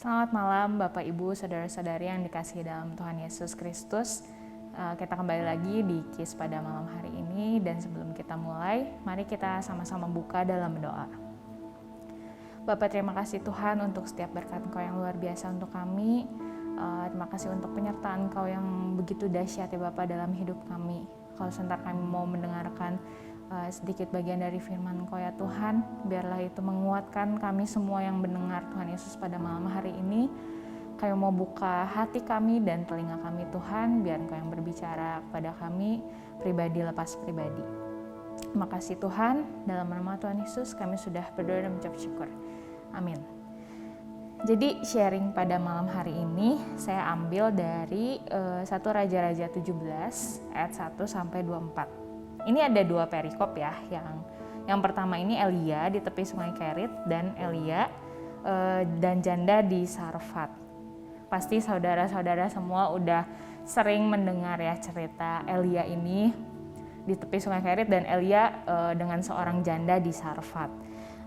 Selamat malam Bapak Ibu, Saudara-saudari yang dikasihi dalam Tuhan Yesus Kristus. Kita kembali lagi di KIS pada malam hari ini, dan sebelum kita mulai, mari kita sama-sama buka dalam doa. Bapak, terima kasih Tuhan untuk setiap berkat Engkau yang luar biasa untuk kami. Terima kasih untuk penyertaan Engkau yang begitu dahsyat ya Bapak dalam hidup kami. Kalau sebentar kami mau mendengarkan sedikit bagian dari firman Engkau ya Tuhan, biarlah itu menguatkan kami semua yang mendengar Tuhan Yesus pada malam hari ini. Kami mau buka hati kami dan telinga kami Tuhan, biar Engkau yang berbicara kepada kami pribadi lepas pribadi. Terima kasih Tuhan, dalam nama Tuhan Yesus kami sudah berdoa dan mengucap syukur. Amin. Jadi sharing pada malam hari ini saya ambil dari 1 Raja-Raja 17 ayat 1 sampai 24. Ini ada dua perikop ya, yang pertama ini Elia di tepi sungai Kerit dan Elia dan janda di Sarfat. Pasti saudara-saudara semua udah sering mendengar ya cerita Elia ini di tepi sungai Kerit dan Elia dengan seorang janda di Sarfat.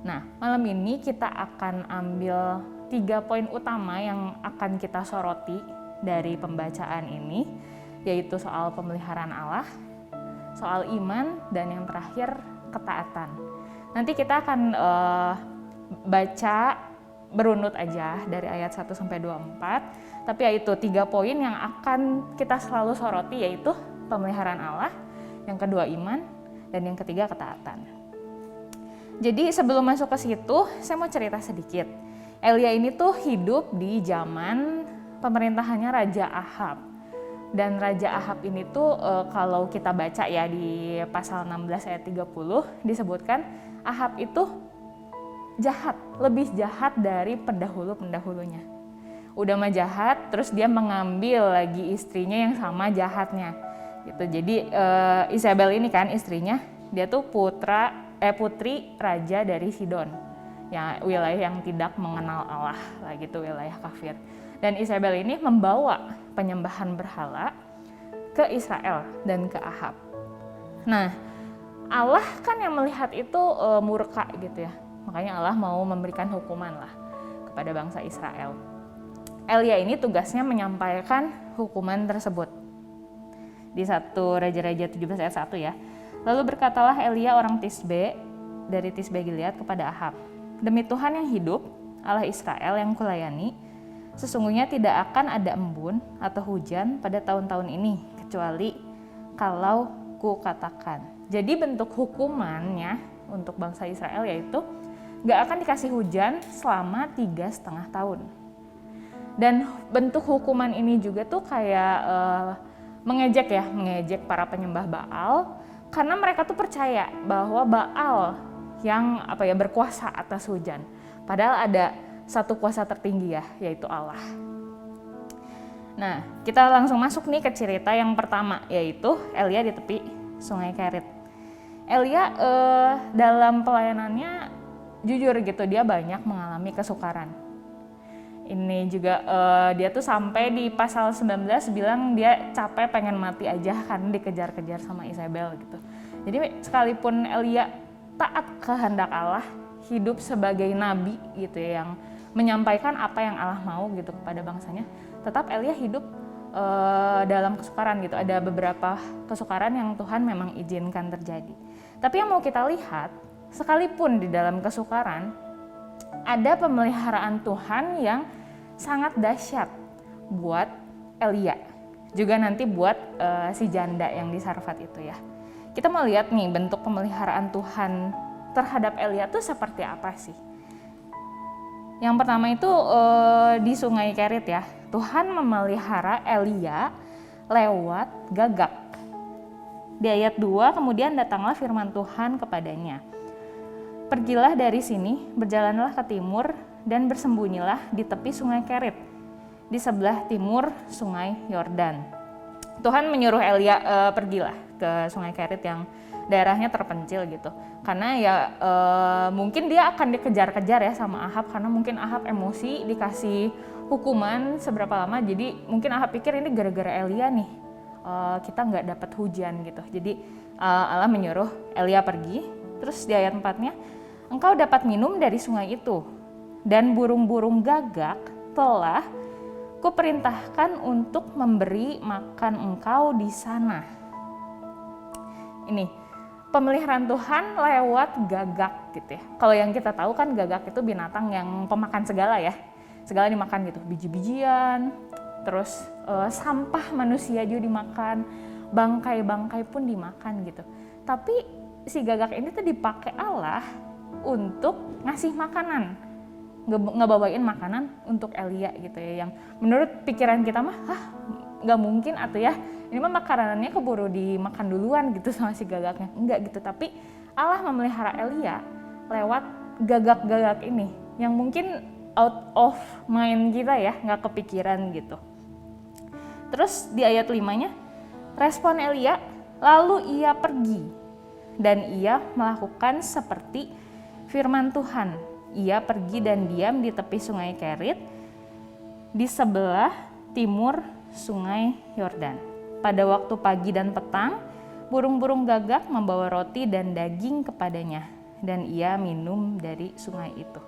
Nah, malam ini kita akan ambil 3 poin utama yang akan kita soroti dari pembacaan ini, yaitu soal pemeliharaan Allah, soal iman, dan yang terakhir ketaatan. Nanti kita akan baca berunut aja dari ayat 1 sampai 24, tapi yaitu 3 poin yang akan kita selalu soroti, yaitu pemeliharaan Allah, yang kedua iman, dan yang ketiga ketaatan. Jadi sebelum masuk ke situ, saya mau cerita sedikit. Elia ini tuh hidup di zaman pemerintahannya Raja Ahab. Dan Raja Ahab ini tuh kalau kita baca ya di pasal 16 ayat 30 disebutkan Ahab itu jahat, lebih jahat dari pendahulu-pendahulunya. Udah mah jahat, terus dia mengambil lagi istrinya yang sama jahatnya. Gitu. Jadi Isabel ini kan istrinya, dia tuh putri raja dari Sidon. Ya, wilayah yang tidak mengenal Allah lah gitu, wilayah kafir. Dan Isabel ini membawa penyembahan berhala ke Israel dan ke Ahab. Nah, Allah kan yang melihat itu murka gitu ya. Makanya Allah mau memberikan hukuman lah kepada bangsa Israel. Elia ini tugasnya menyampaikan hukuman tersebut. Di 1 Raja-Raja 17 ayat 1 ya. Lalu berkatalah Elia orang Tisbe dari Tisbe Gilead kepada Ahab, "Demi Tuhan yang hidup, Allah Israel yang kulayani, sesungguhnya tidak akan ada embun atau hujan pada tahun-tahun ini, kecuali kalau ku katakan." Jadi bentuk hukumannya untuk bangsa Israel yaitu gak akan dikasih hujan selama 3,5 tahun. Dan bentuk hukuman ini juga tuh kayak mengejek para penyembah Baal, karena mereka tuh percaya bahwa Baal yang berkuasa atas hujan. Padahal ada satu kuasa tertinggi ya, yaitu Allah. Nah, kita langsung masuk nih ke cerita yang pertama, yaitu Elia di tepi sungai Kerit. Elia dalam pelayanannya jujur gitu, dia banyak mengalami kesukaran. Ini juga dia tuh sampai di pasal 19 bilang dia capek pengen mati aja karena dikejar-kejar sama Isabel gitu. Jadi sekalipun Elia taat kehendak Allah, hidup sebagai nabi gitu ya, yang menyampaikan apa yang Allah mau gitu kepada bangsanya, tetap Elia hidup dalam kesukaran gitu. Ada beberapa kesukaran yang Tuhan memang izinkan terjadi. Tapi yang mau kita lihat, sekalipun di dalam kesukaran, ada pemeliharaan Tuhan yang sangat dahsyat buat Elia. Juga nanti buat si janda yang di Sarfat itu ya. Kita mau lihat nih bentuk pemeliharaan Tuhan terhadap Elia itu seperti apa sih. Yang pertama itu di sungai Kerit ya. Tuhan memelihara Elia lewat gagak. Di ayat 2 kemudian datanglah firman Tuhan kepadanya. "Pergilah dari sini, berjalanlah ke timur dan bersembunyilah di tepi sungai Kerit, di sebelah timur sungai Yordan." Tuhan menyuruh Elia pergilah ke sungai Kerit yang daerahnya terpencil gitu. Karena ya mungkin dia akan dikejar-kejar ya sama Ahab, karena mungkin Ahab emosi dikasih hukuman seberapa lama. Jadi mungkin Ahab pikir ini gara-gara Elia nih kita nggak dapat hujan gitu. Jadi Allah menyuruh Elia pergi. Terus di ayat 4-nya, "Engkau dapat minum dari sungai itu, dan burung-burung gagak telah kuperintahkan untuk memberi makan engkau di sana. Ini pemeliharaan Tuhan lewat gagak gitu ya. Kalau yang kita tahu kan gagak itu binatang yang pemakan segala ya. Segala dimakan gitu, biji-bijian, terus sampah manusia juga dimakan, bangkai-bangkai pun dimakan gitu. Tapi si gagak ini tuh dipakai Allah untuk ngasih makanan, ngebawain makanan untuk Elia gitu ya, yang menurut pikiran kita mah nggak mungkin atau ya ini mah makanannya keburu dimakan duluan gitu sama si gagaknya, enggak gitu. Tapi Allah memelihara Elia lewat gagak-gagak ini yang mungkin out of mind kita ya, nggak kepikiran gitu. Terus di ayat 5-nya, respon Elia, lalu ia pergi dan ia melakukan seperti firman Tuhan. Ia pergi dan diam di tepi sungai Kerit di sebelah timur sungai Yordan. Pada waktu pagi dan petang, burung-burung gagak membawa roti dan daging kepadanya dan ia minum dari sungai itu.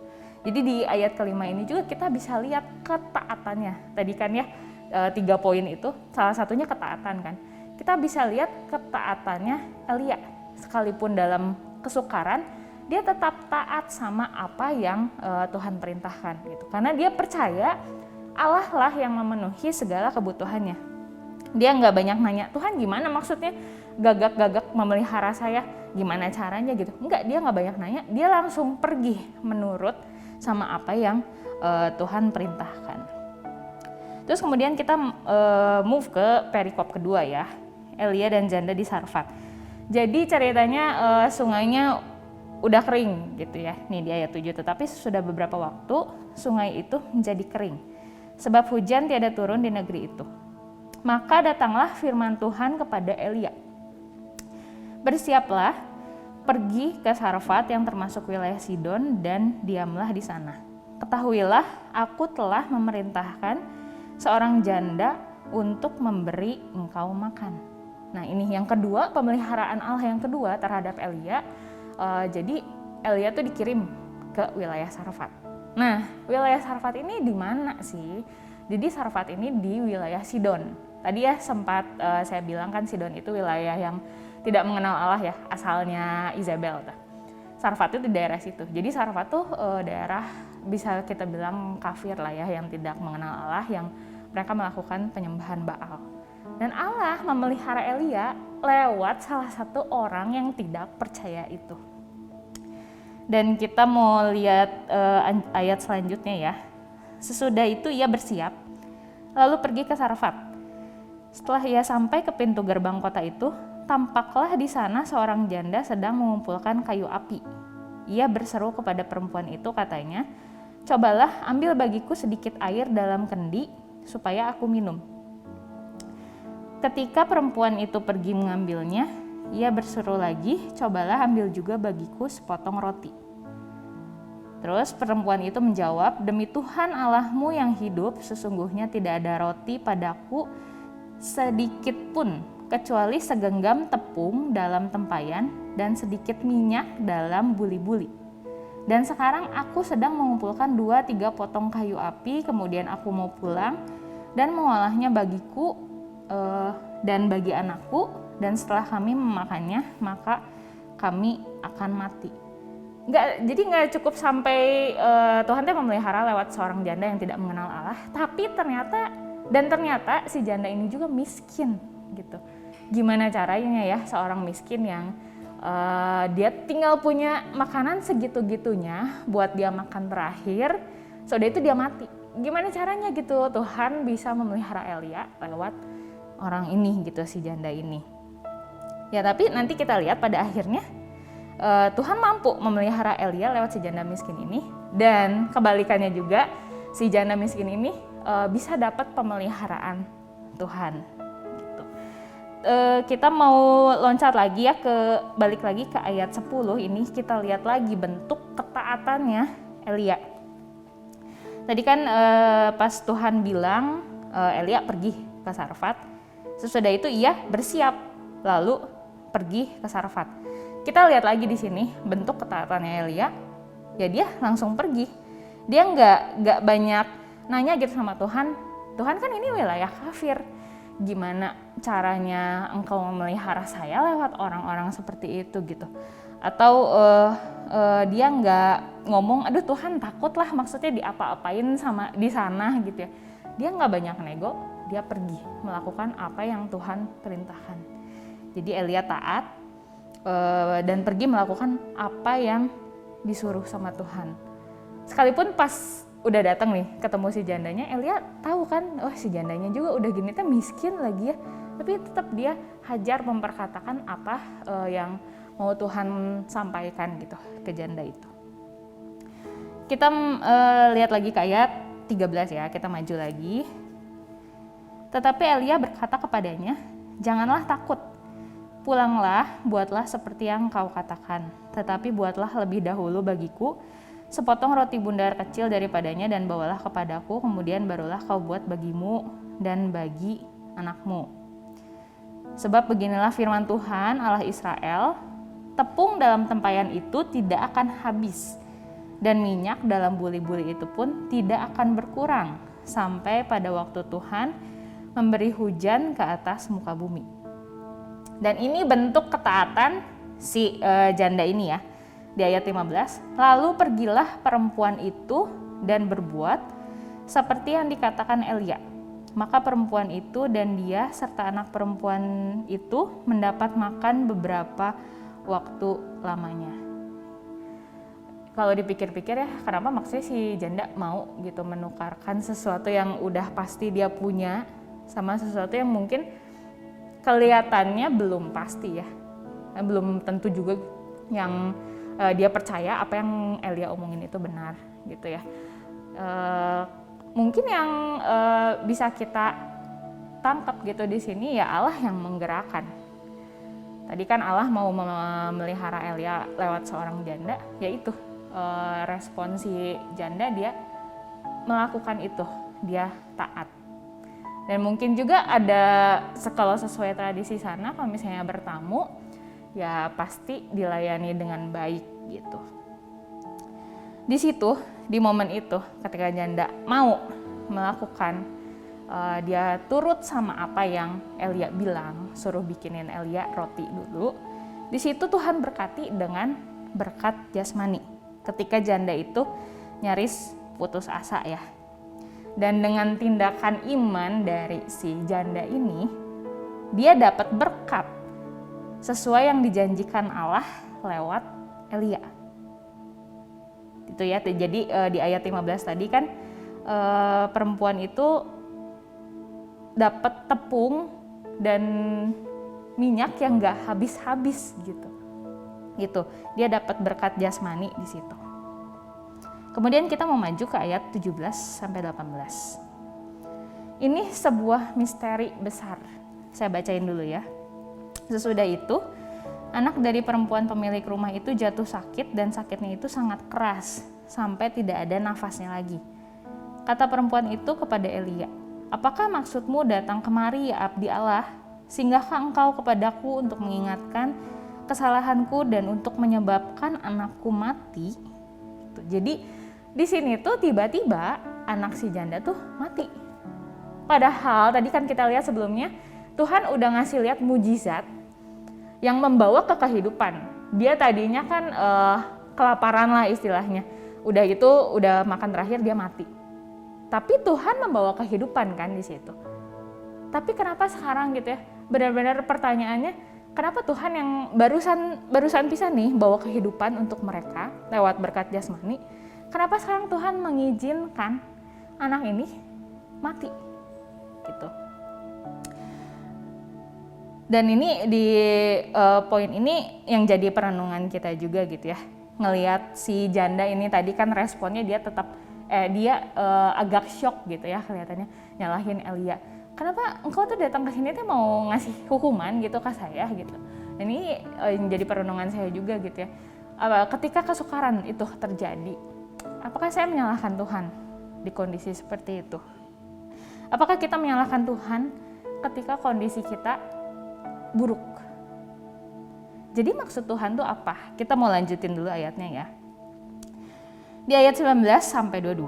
Jadi di ayat kelima ini juga kita bisa lihat ketaatannya. Tadi kan ya 3 poin itu, salah satunya ketaatan kan. Kita bisa lihat ketaatannya Elia. Sekalipun dalam kesukaran, dia tetap taat sama apa yang Tuhan perintahkan gitu. Karena dia percaya Allah lah yang memenuhi segala kebutuhannya. Dia nggak banyak nanya, Tuhan gimana maksudnya gagak-gagak memelihara saya, gimana caranya gitu. Enggak, dia nggak banyak nanya, dia langsung pergi menurut sama apa yang Tuhan perintahkan. Terus kemudian kita move ke perikop kedua ya, Elia dan janda di Sarfat. Jadi ceritanya sungainya udah kering gitu ya, nih di ayat 7. Tetapi sudah beberapa waktu sungai itu menjadi kering, sebab hujan tiada turun di negeri itu. Maka datanglah firman Tuhan kepada Elia, bersiaplah, pergi ke Sarfat yang termasuk wilayah Sidon dan diamlah di sana. Ketahuilah, aku telah memerintahkan seorang janda untuk memberi engkau makan. Nah ini yang kedua, pemeliharaan Allah yang kedua terhadap Elia. Jadi Elia tuh dikirim ke wilayah Sarfat. Nah wilayah Sarfat ini di mana sih? Jadi Sarfat ini di wilayah Sidon. Tadi ya sempat saya bilang kan Sidon itu wilayah yang tidak mengenal Allah ya, asalnya Izabel. Sarfat itu di daerah situ. Jadi Sarfat tuh daerah bisa kita bilang kafir lah ya, yang tidak mengenal Allah, yang mereka melakukan penyembahan Baal. Dan Allah memelihara Elia lewat salah satu orang yang tidak percaya itu. Dan kita mau lihat ayat selanjutnya ya. Sesudah itu ia bersiap, lalu pergi ke Sarfat. Setelah ia sampai ke pintu gerbang kota itu, tampaklah di sana seorang janda sedang mengumpulkan kayu api. Ia berseru kepada perempuan itu, katanya, cobalah ambil bagiku sedikit air dalam kendi supaya aku minum. Ketika perempuan itu pergi mengambilnya, ia berseru lagi, cobalah ambil juga bagiku sepotong roti. Terus perempuan itu menjawab, demi Tuhan Allahmu yang hidup, sesungguhnya tidak ada roti padaku sedikit pun, kecuali segenggam tepung dalam tempayan dan sedikit minyak dalam buli-buli. Dan sekarang aku sedang mengumpulkan 2-3 potong kayu api, kemudian aku mau pulang dan mengolahnya bagiku dan bagi anakku, dan setelah kami memakannya maka kami akan mati. Jadi nggak cukup sampai Tuhan tuh memelihara lewat seorang janda yang tidak mengenal Allah, tapi ternyata si janda ini juga miskin gitu. Gimana caranya ya seorang miskin yang dia tinggal punya makanan segitu-gitunya buat dia makan terakhir, sudah itu dia mati. Gimana caranya gitu Tuhan bisa memelihara Elia lewat orang ini gitu, si janda ini. Ya tapi nanti kita lihat pada akhirnya Tuhan mampu memelihara Elia lewat si janda miskin ini, dan kebalikannya juga si janda miskin ini bisa dapat pemeliharaan Tuhan. Gitu. Kita mau loncat lagi ya, balik lagi ke ayat 10 ini, kita lihat lagi bentuk ketaatannya Elia. Tadi kan pas Tuhan bilang Elia pergi ke Sarfat, sesudah itu ia bersiap lalu pergi ke Sarfat. Kita lihat lagi di sini bentuk ketaatannya Elia, ya dia langsung pergi. Dia nggak banyak nanya gitu sama Tuhan, Tuhan kan ini wilayah kafir, gimana caranya engkau memelihara saya lewat orang-orang seperti itu gitu. Atau dia nggak ngomong, aduh Tuhan takut lah, maksudnya diapa-apain sama di sana gitu ya. Dia nggak banyak nego, dia pergi melakukan apa yang Tuhan perintahkan. Jadi Elia taat dan pergi melakukan apa yang disuruh sama Tuhan. Sekalipun pas udah datang nih ketemu si jandanya, Elia tahu kan, oh si jandanya juga udah gini teh miskin lagi ya, tapi tetap dia hajar memperkatakan apa yang mau Tuhan sampaikan gitu ke janda itu. Kita lihat lagi ke ayat 13 ya, kita maju lagi. Tetapi Elia berkata kepadanya, janganlah takut, pulanglah, buatlah seperti yang kau katakan, tetapi buatlah lebih dahulu bagiku sepotong roti bundar kecil daripadanya dan bawalah kepadaku, kemudian barulah kau buat bagimu dan bagi anakmu. Sebab beginilah firman Tuhan Allah Israel, tepung dalam tempayan itu tidak akan habis, dan minyak dalam buli-buli itu pun tidak akan berkurang, sampai pada waktu Tuhan memberi hujan ke atas muka bumi. Dan ini bentuk ketaatan si janda ini ya. Di ayat 15, lalu pergilah perempuan itu dan berbuat seperti yang dikatakan Elia. Maka perempuan itu dan dia serta anak perempuan itu mendapat makan beberapa waktu lamanya. Kalau dipikir-pikir ya, kenapa maksudnya si janda mau gitu menukarkan sesuatu yang udah pasti dia punya sama sesuatu yang mungkin kelihatannya belum pasti ya. Belum tentu juga yang dia percaya apa yang Elia omongin itu benar gitu ya. Mungkin yang bisa kita tangkap gitu di sini ya Allah yang menggerakkan. Tadi kan Allah mau memelihara Elia lewat seorang janda, yaitu respon si janda dia melakukan itu, dia taat. Dan mungkin juga ada, kalau sesuai tradisi sana, kalau misalnya bertamu ya pasti dilayani dengan baik gitu. Di situ, di momen itu, ketika janda mau melakukan, dia turut sama apa yang Elia bilang, suruh bikinin Elia roti dulu. Di situ Tuhan berkati dengan berkat jasmani. Ketika janda itu nyaris putus asa ya. Dan dengan tindakan iman dari si janda ini, dia dapat berkat sesuai yang dijanjikan Allah lewat Elia. Itu ya. Jadi di ayat 15 tadi kan perempuan itu dapat tepung dan minyak yang enggak habis-habis gitu. Gitu. Dia dapat berkat jasmani di situ. Kemudian kita mau maju ke ayat 17 sampai 18. Ini sebuah misteri besar. Saya bacain dulu ya. Sesudah itu, anak dari perempuan pemilik rumah itu jatuh sakit dan sakitnya itu sangat keras sampai tidak ada nafasnya lagi. Kata perempuan itu kepada Elia, apakah maksudmu datang kemari ya abdi Allah? Singgahkah engkau kepadaku untuk mengingatkan kesalahanku dan untuk menyebabkan anakku mati? Jadi di sini tuh tiba-tiba anak si janda tuh mati. Padahal tadi kan kita lihat sebelumnya Tuhan udah ngasih lihat mujizat yang membawa ke kehidupan. Dia tadinya kan kelaparan lah istilahnya. Udah gitu, udah makan terakhir dia mati. Tapi Tuhan membawa kehidupan kan di situ. Tapi kenapa sekarang gitu ya? Benar-benar pertanyaannya, kenapa Tuhan yang barusan pisan nih bawa kehidupan untuk mereka lewat berkat jasmani? Kenapa sekarang Tuhan mengizinkan anak ini mati? Gitu. Dan ini di poin ini yang jadi perenungan kita juga gitu ya. Ngelihat si janda ini tadi kan responnya dia tetap agak shock gitu ya kelihatannya, nyalahin Elia. Kenapa engkau tuh datang ke sini tuh mau ngasih hukuman gitu ke saya gitu. Dan ini yang jadi perenungan saya juga gitu ya. Ketika kesukaran itu terjadi, apakah saya menyalahkan Tuhan di kondisi seperti itu? Apakah kita menyalahkan Tuhan ketika kondisi kita buruk? Jadi maksud Tuhan tuh apa? Kita mau lanjutin dulu ayatnya ya. Di ayat 19 sampai 22.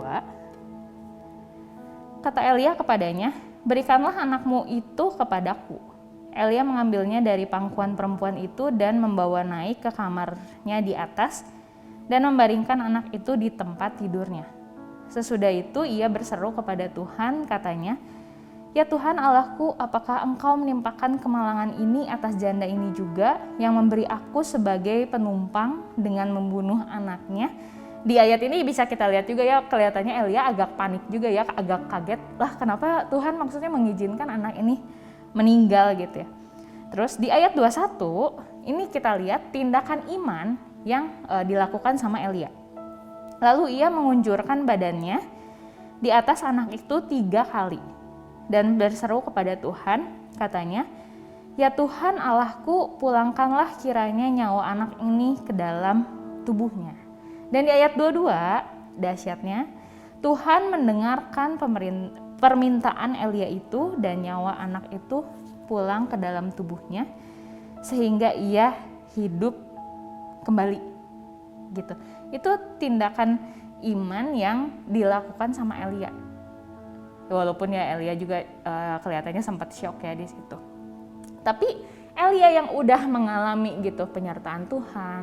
kata Elia kepadanya, berikanlah anakmu itu kepadaku. Elia mengambilnya dari pangkuan perempuan itu dan membawa naik ke kamarnya di atas dan membaringkan anak itu di tempat tidurnya. Sesudah itu ia berseru kepada Tuhan, katanya, ya Tuhan Allahku, apakah engkau menimpakan kemalangan ini atas janda ini juga yang memberi aku sebagai penumpang dengan membunuh anaknya? Di ayat ini bisa kita lihat juga ya, kelihatannya Elia agak panik juga ya, agak kaget. Lah kenapa Tuhan maksudnya mengizinkan anak ini meninggal gitu ya. Terus di ayat 21 ini kita lihat tindakan iman yang dilakukan sama Elia. Lalu ia mengunjurkan badannya di atas anak itu 3 kali dan berseru kepada Tuhan, katanya, ya Tuhan Allahku, pulangkanlah kiranya nyawa anak ini ke dalam tubuhnya. Dan di ayat 22 dahsyatnya, Tuhan mendengarkan permintaan Elia itu dan nyawa anak itu pulang ke dalam tubuhnya sehingga ia hidup kembali gitu. Itu tindakan iman yang dilakukan sama Elia. Walaupun ya Elia juga kelihatannya sempat shock ya di situ. Tapi Elia yang udah mengalami gitu penyertaan Tuhan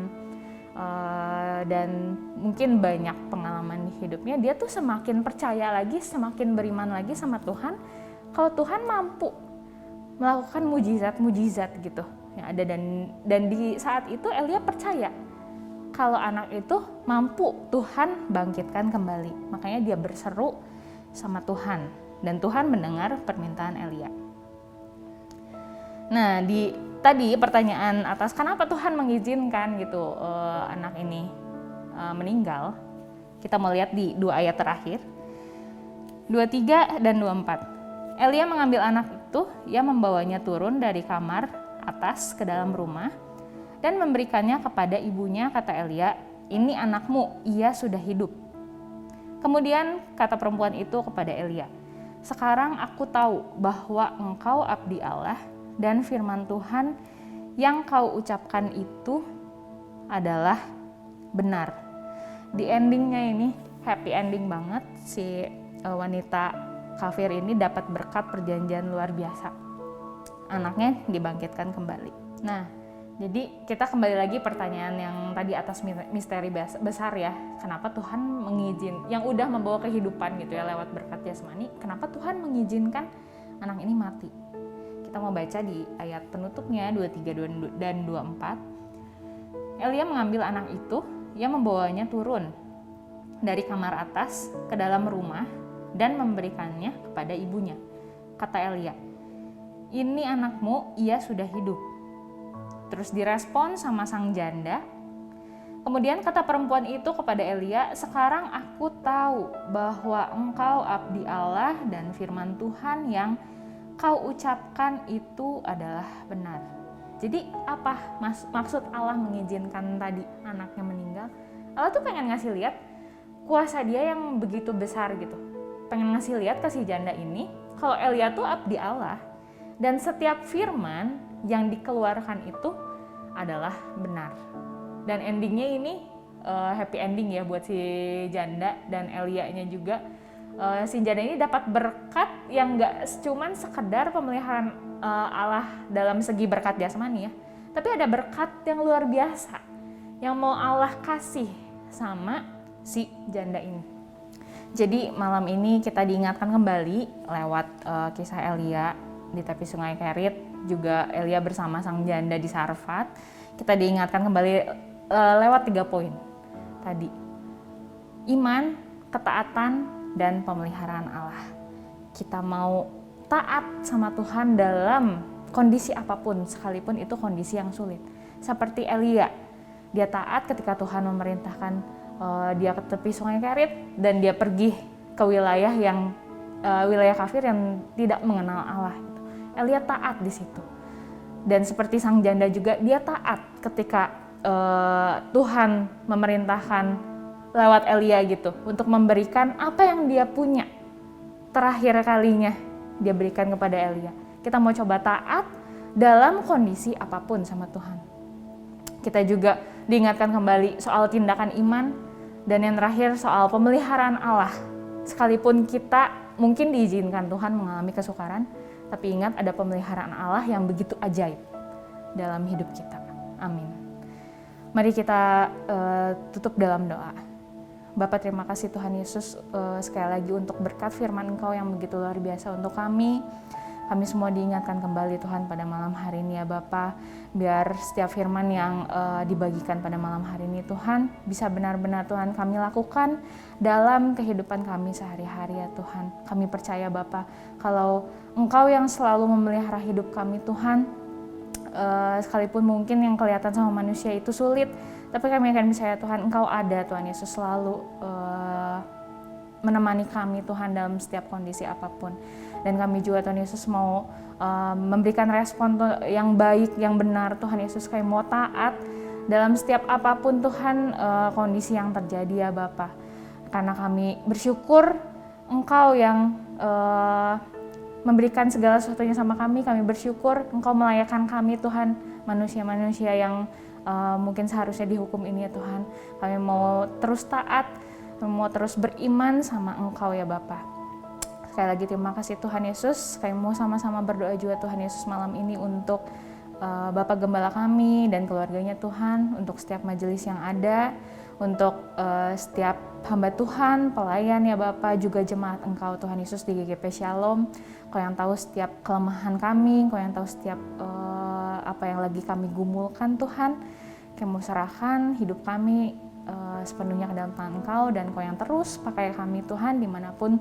dan mungkin banyak pengalaman di hidupnya, dia tuh semakin percaya lagi, semakin beriman lagi sama Tuhan kalau Tuhan mampu melakukan mujizat-mujizat gitu yang ada, dan di saat itu Elia percaya kalau anak itu mampu Tuhan bangkitkan kembali. Makanya dia berseru sama Tuhan dan Tuhan mendengar permintaan Elia. Nah, tadi pertanyaan atas kenapa Tuhan mengizinkan gitu anak ini meninggal, kita mau lihat di 2 ayat terakhir, 23 dan 24. Elia mengambil anak itu, ia membawanya turun dari kamar atas ke dalam rumah dan memberikannya kepada ibunya, kata Elia, ini anakmu, ia sudah hidup. Kemudian kata perempuan itu kepada Elia, sekarang aku tahu bahwa engkau abdi Allah dan firman Tuhan yang kau ucapkan itu adalah benar. Di endingnya ini happy ending banget, si wanita kafir ini dapat berkat perjanjian luar biasa. Anaknya dibangkitkan kembali. Nah, jadi kita kembali lagi pertanyaan yang tadi atas misteri besar ya. Kenapa Tuhan yang udah membawa kehidupan gitu ya lewat berkat jasmani, kenapa Tuhan mengizinkan anak ini mati? Kita mau baca di ayat penutupnya 23 dan 24. Elia mengambil anak itu, ia membawanya turun dari kamar atas ke dalam rumah dan memberikannya kepada ibunya. Kata Elia, ini anakmu, ia sudah hidup. Terus direspon sama sang janda. Kemudian kata perempuan itu kepada Elia, sekarang aku tahu bahwa engkau abdi Allah dan firman Tuhan yang kau ucapkan itu adalah benar. Jadi apa maksud Allah mengizinkan tadi anaknya meninggal? Allah tuh pengen ngasih lihat kuasa dia yang begitu besar gitu. Pengen ngasih lihat ke si janda ini kalau Elia tuh abdi Allah dan setiap firman yang dikeluarkan itu adalah benar. Dan endingnya ini happy ending ya buat si janda dan Elia-nya juga. Si janda ini dapat berkat yang gak cuman sekedar pemeliharaan Allah dalam segi berkat jasmani ya, tapi ada berkat yang luar biasa yang mau Allah kasih sama si janda ini. Jadi malam ini kita diingatkan kembali lewat kisah Elia di tepi sungai Kerit, juga Elia bersama sang janda di Sarfat. Kita diingatkan kembali lewat 3 poin tadi. Iman, ketaatan, dan pemeliharaan Allah. Kita mau taat sama Tuhan dalam kondisi apapun, sekalipun itu kondisi yang sulit. Seperti Elia, dia taat ketika Tuhan memerintahkan dia ke tepi sungai Kerit dan dia pergi ke wilayah wilayah kafir yang tidak mengenal Allah. Elia taat di situ. Dan seperti sang janda juga, dia taat ketika Tuhan memerintahkan lewat Elia gitu untuk memberikan apa yang dia punya. Terakhir kalinya dia berikan kepada Elia. Kita mau coba taat dalam kondisi apapun sama Tuhan. Kita juga diingatkan kembali soal tindakan iman, dan yang terakhir soal pemeliharaan Allah. Sekalipun kita mungkin diizinkan Tuhan mengalami kesukaran, tapi ingat ada pemeliharaan Allah yang begitu ajaib dalam hidup kita. Amin. Mari kita tutup dalam doa. Bapa, terima kasih Tuhan Yesus sekali lagi untuk berkat firman Engkau yang begitu luar biasa untuk kami. Kami semua diingatkan kembali Tuhan pada malam hari ini ya Bapa. Biar setiap firman yang dibagikan pada malam hari ini Tuhan bisa benar-benar Tuhan kami lakukan dalam kehidupan kami sehari-hari ya Tuhan. Kami percaya Bapa kalau Engkau yang selalu memelihara hidup kami Tuhan. Sekalipun mungkin yang kelihatan sama manusia itu sulit, tapi kami akan percaya Tuhan Engkau ada Tuhan Yesus selalu menemani kami Tuhan dalam setiap kondisi apapun. Dan kami juga Tuhan Yesus mau memberikan respon yang baik, yang benar Tuhan Yesus. Kami mau taat dalam setiap apapun Tuhan kondisi yang terjadi ya Bapa. Karena kami bersyukur Engkau yang memberikan segala sesuatunya sama kami bersyukur Engkau melayakkan kami Tuhan, manusia-manusia yang mungkin seharusnya dihukum ini ya Tuhan. Kami mau terus taat, mau terus beriman sama Engkau ya Bapa. Sekali lagi terima kasih Tuhan Yesus. Kami mau sama-sama berdoa juga Tuhan Yesus malam ini untuk Bapak Gembala kami dan keluarganya Tuhan, untuk setiap majelis yang ada, untuk setiap hamba Tuhan, pelayan ya Bapak, juga jemaat Engkau Tuhan Yesus di GGP Shalom. Kau yang tahu setiap kelemahan kami, Kau yang tahu setiap apa yang lagi kami gumulkan Tuhan. Kami mau serahkan hidup kami sepenuhnya ke dalam tangan Engkau, dan Kau yang terus pakai kami Tuhan dimanapun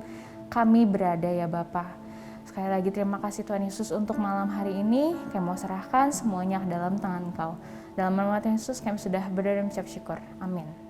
kami berada ya Bapa. Sekali lagi terima kasih Tuhan Yesus untuk malam hari ini. Kami mau serahkan semuanya ke dalam tangan Engkau. Dalam nama Tuhan Yesus kami sudah berdoa dan mengucap syukur. Amin.